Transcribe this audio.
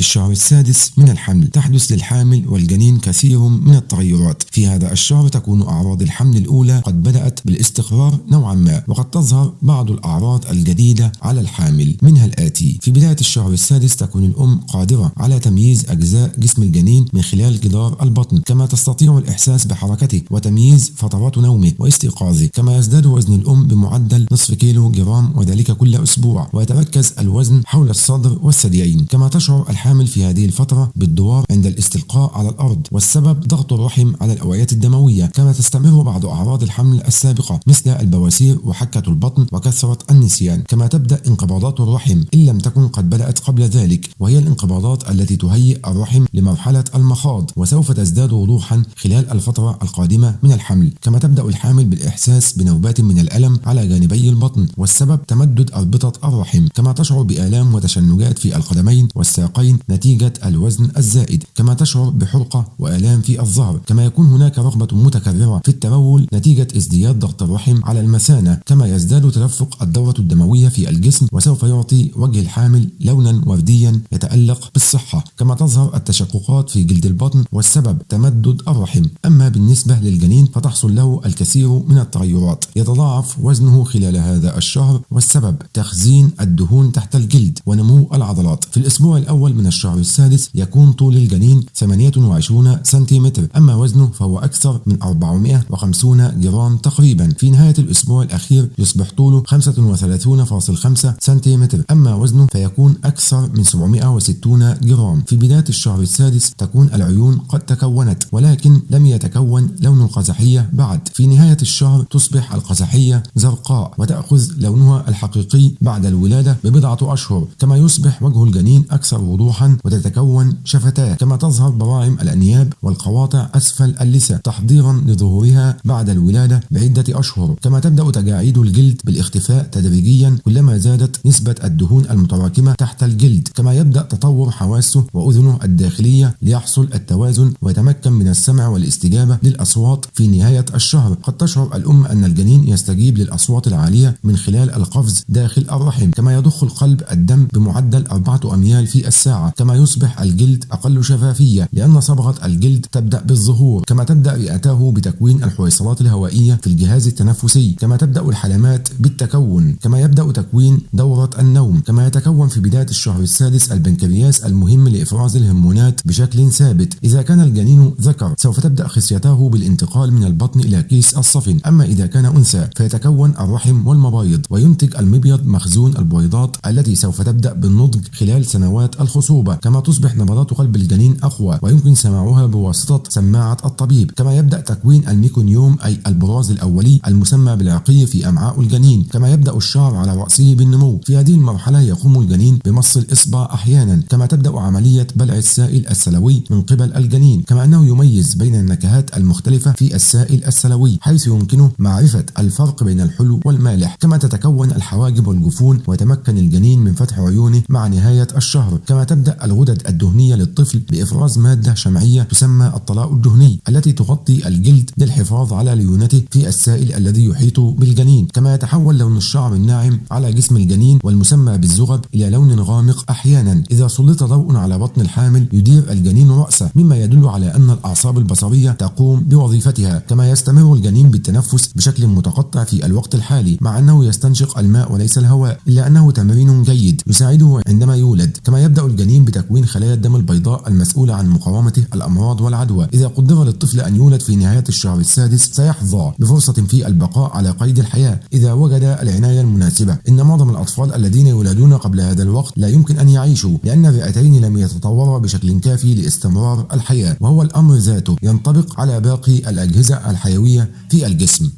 الشهر السادس من الحمل تحدث للحامل والجنين كثير من التغيرات. في هذا الشهر تكون أعراض الحمل الأولى قد بدأت بالاستقرار نوعا ما، وقد تظهر بعض الأعراض الجديدة على الحامل، منها الآتي: في بداية الشهر السادس تكون الأم قادرة على تمييز أجزاء جسم الجنين من خلال جدار البطن، كما تستطيع الإحساس بحركته وتمييز فترات نومه واستيقاظه. كما يزداد وزن الأم بمعدل نصف كيلو جرام، وذلك كل أسبوع، ويتركز الوزن حول الصدر والثديين. كما تشعر الحامل في هذه الفترة بالدوار عند الاستلقاء على الأرض، والسبب ضغط الرحم على الأوعية الدموية. كما تستمر بعض أعراض الحمل السابقة مثل البواسير وحكة البطن وكثرة النسيان. كما تبدأ انقباضات الرحم إن لم تكن قد بدأت قبل ذلك، وهي الانقباضات التي تهيئ الرحم لمرحلة المخاض، وسوف تزداد وضوحا خلال الفترة القادمة من الحمل. كما تبدأ الحامل بالإحساس بنوبات من الألم على جانبي البطن، والسبب تمدد أربطة الرحم. كما تشعر بآلام وتشنجات في القدمين والساقين نتيجة الوزن الزائد. كما تشعر بحرقة وآلام في الظهر. كما يكون هناك رغبة متكررة في التبول نتيجة ازدياد ضغط الرحم على المثانة. كما يزداد تدفق الدورة الدموية في الجسم، وسوف يعطي وجه الحامل لونا ورديا يتألق بالصحة. كما تظهر التشققات في جلد البطن، والسبب تمدد الرحم. أما بالنسبة للجنين فتحصل له الكثير من التغيرات، يتضاعف وزنه خلال هذا الشهر، والسبب تخزين الدهون تحت الجلد ونمو العضلات. في الأسبوع الأول من الشهر السادس يكون طول الجنين 28 سنتيمتر، أما وزنه فهو أكثر من 450 جرام تقريبا. في نهاية الأسبوع الأخير يصبح طوله 35.5 سنتيمتر، أما وزنه فيكون أكثر من 760 جرام. في بداية الشهر السادس تكون العيون قد تكونت، ولكن لم يتكون لون القزحية بعد. في نهاية الشهر تصبح القزحية زرقاء، وتأخذ لونها الحقيقي بعد الولادة ببضعة أشهر. كما يصبح وجه الجنين أكثر وضوحا، وتتكون شفتاه. كما تظهر براعم الأنياب والقواطع أسفل اللثة تحضيرا لظهورها بعد الولادة بعدة أشهر. كما تبدأ تجاعيد الجلد بالاختفاء تدريجيا كلما زادت نسبة الدهون المتراكمة تحت الجلد. كما يبدأ تطور حواسه وأذنه الداخلية ليحصل التوازن ويتمكن من السمع والاستجابة للأصوات. في نهاية الشهر قد تشعر الأم أن الجنين يستجيب للأصوات العالية من خلال القفز داخل الرحم. كما يضخ القلب الدم بمعدل 4 أميال في الساعة. كما يصبح الجلد أقل شفافية لأن صبغة الجلد تبدأ بالظهور. كما تبدأ رئته بتكوين الحويصلات الهوائية في الجهاز التنفسي. كما تبدأ الحلمات بالتكون. كما يبدأ تكوين دورة النوم. كما يتكون في بداية الشهر السادس البنكرياس المهم لإفراز الهرمونات بشكل ثابت. إذا كان الجنين ذكر سوف تبدأ خصيته بالانتقال من البطن إلى كيس الصفن، أما إذا كان أنثى فيتكون الرحم والمبايض، وينتج المبيض مخزون البويضات التي سوف تبدأ بالنضج خلال سنوات الخصوبة. كما تصبح نبضات قلب الجنين أقوى ويمكن سماعها بواسطة سماعة الطبيب. كما يبدأ تكوين الميكونيوم أي البراز الأولي المسمى بالعقي في أمعاء الجنين. كما يبدأ الشعر على رأسه بالنمو. في هذه المرحلة يقوم الجنين بمص الإصبع أحيانا. كما تبدأ عملية بلع السائل السلوي من قبل الجنين. كما أنه يميز بين النكهات المختلفة في السائل السلوي، حيث يمكنه معرفة الفرق بين الحلو والمالح. كما تتكون الحواجب والجفون، ويتمكن الجنين من فتح عيونه مع نهاية الشهر. كما تبدأ الغدد الدهنية للطفل بإفراز مادة شمعية تسمى الطلاء الدهني التي تغطي الجلد للحفاظ على ليونته في السائل الذي يحيط بالجنين. كما يتحول لون الشعر الناعم على جسم الجنين والمسمى بالزغب إلى لون غامق أحيانا. إذا سلط ضوء على بطن الحامل يدير الجنين رأسه، مما يدل على أن الأعصاب البصرية تقوم بوظيفتها. كما يستمر الجنين بالتنفس بشكل متقطع في الوقت الحالي، مع أنه يستنشق الماء وليس الهواء، إلا أنه تمرين جيد يساعده عندما يولد. كما يبدأ الجنين بتكوين خلايا الدم البيضاء المسؤولة عن مقاومة الأمراض والعدوى. إذا قدر للطفل أن يولد في نهاية الشهر السادس سيحظى بفرصة في البقاء على قيد الحياة إذا وجد العناية المناسبة. إن معظم الأطفال الذين يولدون قبل هذا الوقت لا يمكن أن يعيشوا، لأن الرئتين لم يتطورا بشكل كافي لاستمرار الحياة، وهو الأمر ذاته ينطبق على باقي الأجهزة الحيوية في الجسم.